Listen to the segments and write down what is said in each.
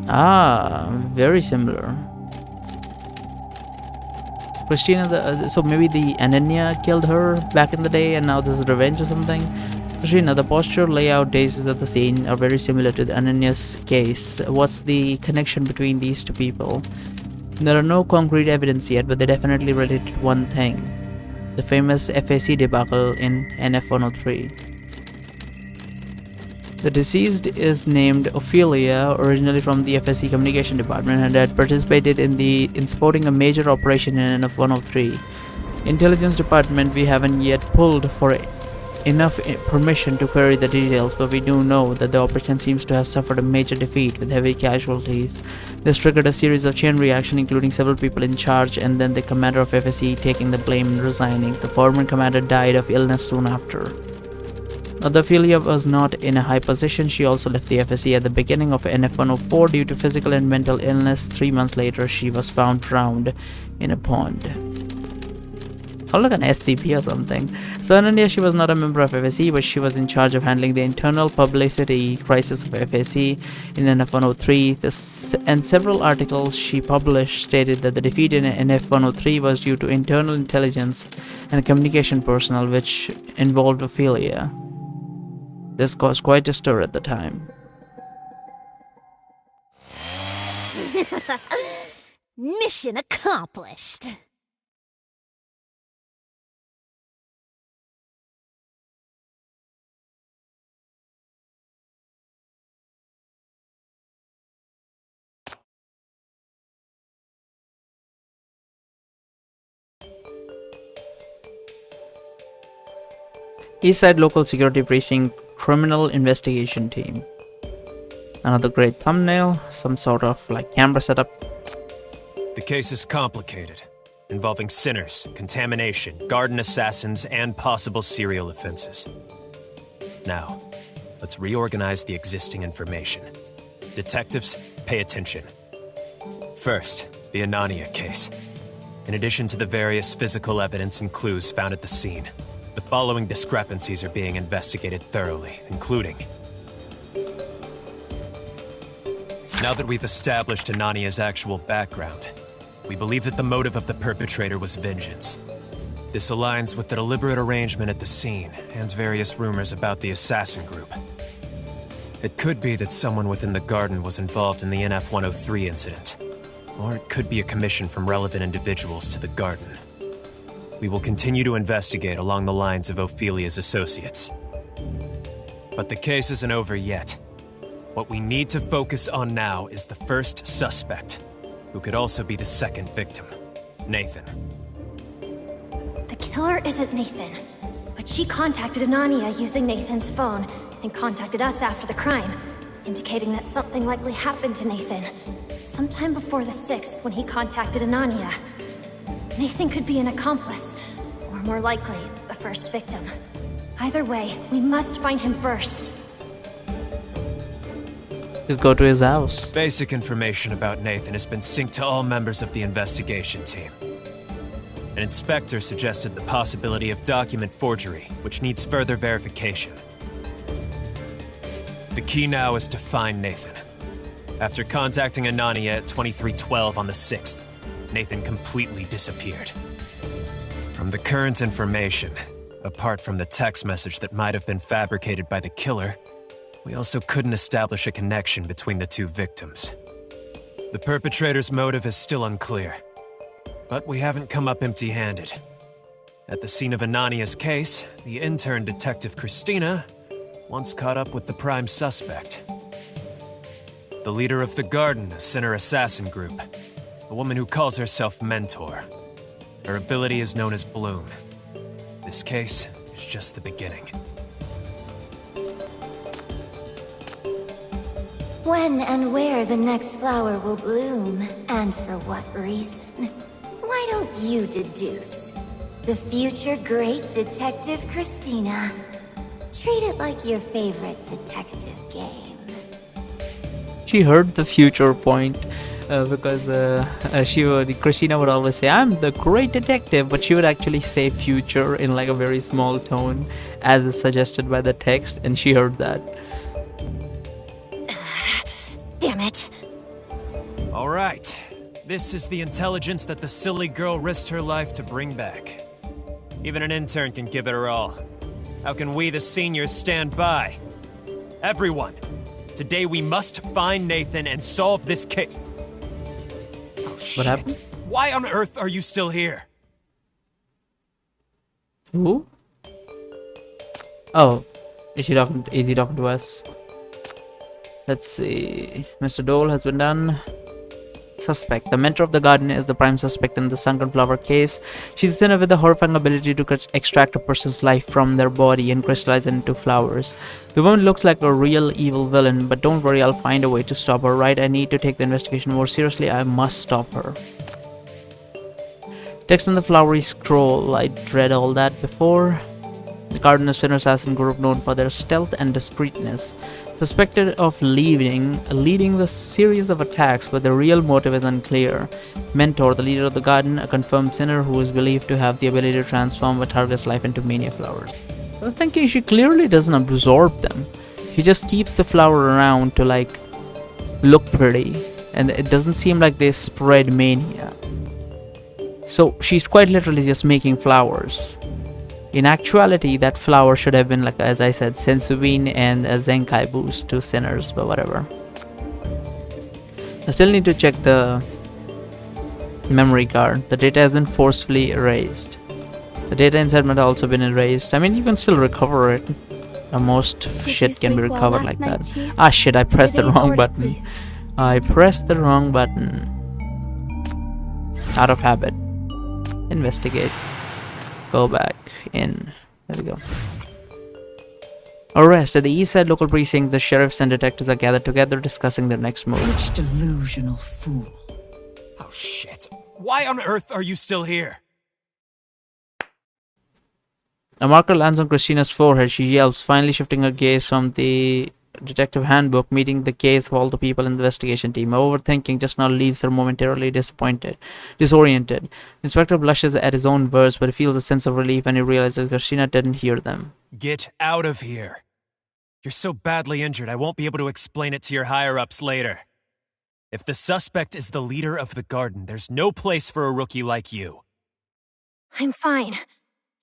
Ah, very similar. Christina, so maybe the Ananya killed her back in the day and now this is revenge or something? Christina, the posture, layout, days of the scene are very similar to the Ananya's case. What's the connection between these two people? There are no concrete evidence yet, but they definitely relate to one thing. The famous FAC debacle in NF-103. The deceased is named Ophelia, originally from the FSC Communication Department, and had participated in supporting a major operation in NF-103. Intelligence Department, we haven't yet pulled for enough permission to query the details, but we do know that the operation seems to have suffered a major defeat with heavy casualties. This triggered a series of chain reaction, including several people in charge, and then the commander of FSC taking the blame and resigning. The former commander died of illness soon after. Although Ophelia was not in a high position, she also left the FSC at the beginning of NF-104 due to physical and mental illness. 3 months later, she was found drowned in a pond. Sounds like an SCP or something. So in India, she was not a member of FSC, but she was in charge of handling the internal publicity crisis of FSC in NF-103. And several articles she published stated that the defeat in NF-103 was due to internal intelligence and communication personnel, which involved Ophelia. This caused quite a stir at the time. Mission accomplished. Eastside Local Security Precinct Criminal Investigation Team. Another great thumbnail, some sort of like camera setup. The case is complicated, involving sinners, contamination, garden assassins, and possible serial offenses. Now, let's reorganize the existing information. Detectives, pay attention. First, the Anania case. In addition to the various physical evidence and clues found at the scene, the following discrepancies are being investigated thoroughly, including... Now that we've established Anania's actual background, we believe that the motive of the perpetrator was vengeance. This aligns with the deliberate arrangement at the scene and various rumors about the assassin group. It could be that someone within the garden was involved in the NF-103 incident, or it could be a commission from relevant individuals to the garden. We will continue to investigate along the lines of Ophelia's associates. But the case isn't over yet. What we need to focus on now is the first suspect, who could also be the second victim, Nathan. The killer isn't Nathan, but she contacted Anania using Nathan's phone and contacted us after the crime, indicating that something likely happened to Nathan, sometime before the 6th when he contacted Anania. Nathan could be an accomplice, or more likely, the first victim. Either way, we must find him first. Just go to his house. Basic information about Nathan has been synced to all members of the investigation team. An inspector suggested the possibility of document forgery, which needs further verification. The key now is to find Nathan. After contacting Anania at 2312 on the 6th, Nathan completely disappeared. From the current information, apart from the text message that might have been fabricated by the killer, we also couldn't establish a connection between the two victims. The perpetrator's motive is still unclear, but we haven't come up empty-handed. At the scene of Anania's case, the intern detective Christina once caught up with the prime suspect. The leader of the Garden, a sinner assassin group, a woman who calls herself Mentor. Her ability is known as Bloom. This case is just the beginning. When and where the next flower will bloom, and for what reason? Why don't you deduce? The future great detective Christina. Treat it like your favorite detective game. She heard the future point because Christina would always say, "I'm the great detective," but she would actually say future in like a very small tone, as is suggested by the text, and she heard that. Damn it. All right. This is the intelligence that the silly girl risked her life to bring back. Even an intern can give it her all. How can we, the seniors, stand by? Everyone, today we must find Nathan and solve this case. Oh, shit. What happened? Why on earth are you still here? Who? Oh, is he talking to us? Let's see. Mr. Dole has been done. Suspect. The mentor of the garden is the prime suspect in the sunken flower case. She's a sinner with the horrifying ability to extract a person's life from their body and crystallize it into flowers. The woman looks like a real evil villain, but don't worry, I'll find a way to stop her, right? I need to take the investigation more seriously. I must stop her. Text on the flowery scroll. I'd read all that before. The garden is an assassin group known for their stealth and discreetness. Suspected of leading the series of attacks, but the real motive is unclear. Mentor, the leader of the garden, a confirmed sinner who is believed to have the ability to transform a target's life into mania flowers. I was thinking she clearly doesn't absorb them. She just keeps the flower around to like look pretty, and it doesn't seem like they spread mania. So she's quite literally just making flowers. In actuality, that flower should have been, like as I said, Sensubin and a Zenkai boost to sinners, but whatever. I still need to check the memory card. The data has been forcefully erased. The data inside might have also been erased. I mean, you can still recover it. Most shit can be recovered like that. Chief? Ah shit, I pressed the Today's wrong order, button. please. I pressed the wrong button. Out of habit. Investigate. Go back in. There we go. Arrest. At the East Side local precinct, the sheriffs and detectives are gathered together discussing their next move. Which delusional fool. Oh shit. Why on earth are you still here? A marker lands on Christina's forehead. She yelps, finally shifting her gaze from the detective handbook, meeting the gaze of all the people in the investigation team. Overthinking just now leaves her momentarily disoriented. The inspector blushes at his own words, but he feels a sense of relief when he realizes Christina didn't hear them. Get out of here. You're so badly injured, I won't be able to explain it to your higher-ups later. If the suspect is the leader of the garden, there's no place for a rookie like you. I'm fine.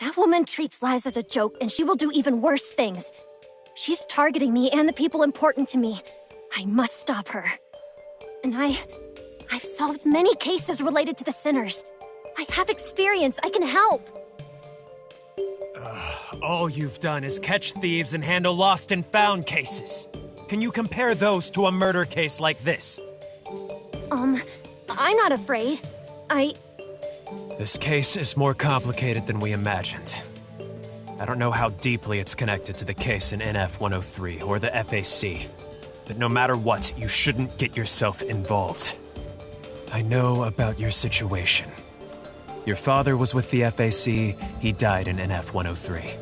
That woman treats lives as a joke, and she will do even worse things. She's targeting me and the people important to me. I must stop her. And I've solved many cases related to the sinners. I have experience. I can help. All you've done is catch thieves and handle lost and found cases. Can you compare those to a murder case like this? I'm not afraid. This case is more complicated than we imagined. I don't know how deeply it's connected to the case in NF-103 or the FAC, but no matter what, you shouldn't get yourself involved. I know about your situation. Your father was with the FAC, he died in NF-103.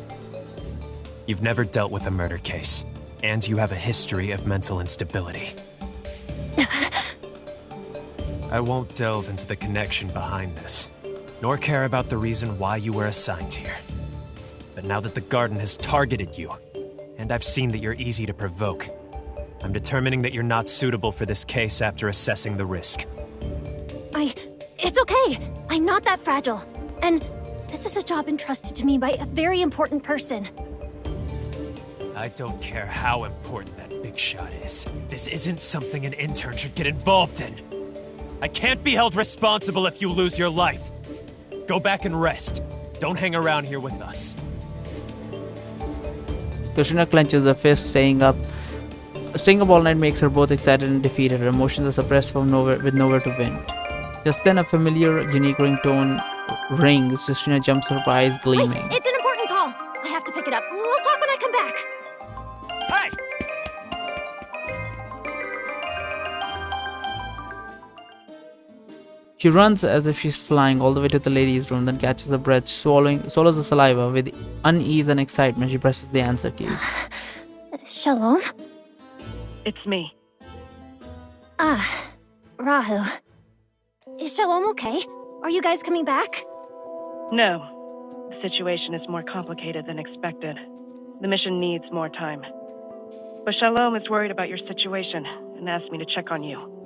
You've never dealt with a murder case, and you have a history of mental instability. I won't delve into the connection behind this, nor care about the reason why you were assigned here. But now that the garden has targeted you, and I've seen that you're easy to provoke, I'm determining that you're not suitable for this case after assessing the risk. It's okay. I'm not that fragile. And this is a job entrusted to me by a very important person. I don't care how important that big shot is. This isn't something an intern should get involved in. I can't be held responsible if you lose your life. Go back and rest. Don't hang around here with us. Christina clenches her fist, staying up all night makes her both excited and defeated. Her emotions are suppressed with nowhere to vent. Just then, a familiar, unique ringtone rings. Christina jumps, her eyes gleaming. Wait, it's an important call. I have to pick it up. We'll talk when I come back. Hey! She runs as if she's flying all the way to the ladies' room, then catches her breath, swallows the saliva. With unease and excitement, she presses the answer key. Shalom? It's me. Rahu. Is Shalom okay? Are you guys coming back? No. The situation is more complicated than expected. The mission needs more time. But Shalom is worried about your situation and asked me to check on you.